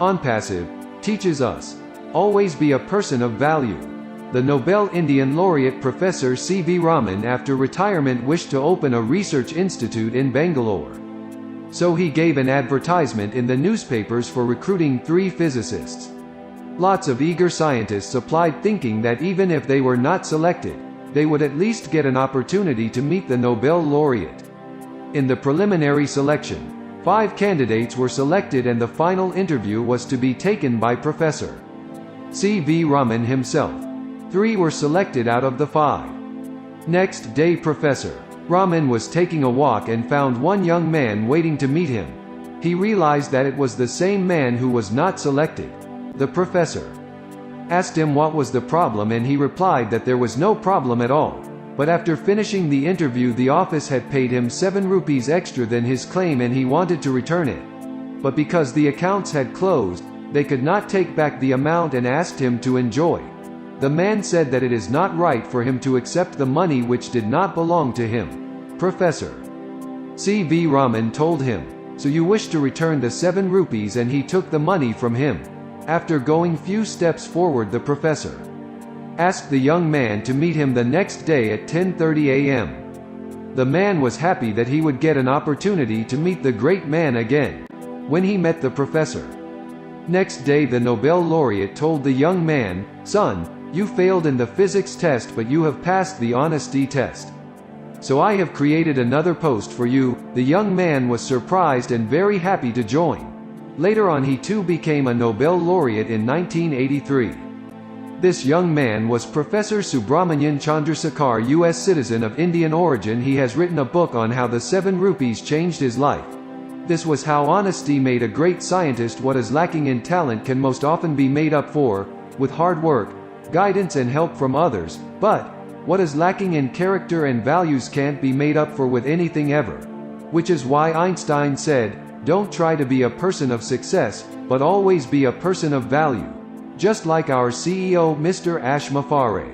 On passive, teaches us, always be a person of value. The Nobel Indian laureate Professor C.V. Raman after retirement wished to open a research institute in Bangalore. So he gave an advertisement in the newspapers for recruiting 3 physicists. Lots of eager scientists applied thinking that even if they were not selected, they would at least get an opportunity to meet the Nobel laureate. In the preliminary selection, 5 candidates were selected and the final interview was to be taken by Professor C.V. Raman himself. 3 were selected out of the 5. Next day Professor Raman was taking a walk and found one young man waiting to meet him. He realized that it was the same man who was not selected. The professor asked him what was the problem and he replied that there was no problem at all. But after finishing the interview the office had paid him 7 rupees extra than his claim and he wanted to return it. But because the accounts had closed, they could not take back the amount and asked him to enjoy. The man said that it is not right for him to accept the money which did not belong to him. Professor C.V. Raman told him, "So you wish to return the 7 rupees," and he took the money from him. After going few steps forward the professor asked the young man to meet him the next day at 10:30 a.m. The man was happy that he would get an opportunity to meet the great man again. When he met the professor next day the Nobel laureate told the young man, "Son, you failed in the physics test but you have passed the honesty test. So I have created another post for you." The young man was surprised and very happy to join. Later on he too became a Nobel laureate in 1983. This young man was Professor Subramanian Chandrasekhar, US citizen of Indian origin. He has written a book on how the 7 rupees changed his life. This was how honesty made a great scientist. What is lacking in talent can most often be made up for with hard work, guidance and help from others, but what is lacking in character and values can't be made up for with anything ever. Which is why Einstein said, "Don't try to be a person of success, but always be a person of value." Just like our CEO Mr. Ash Mafare.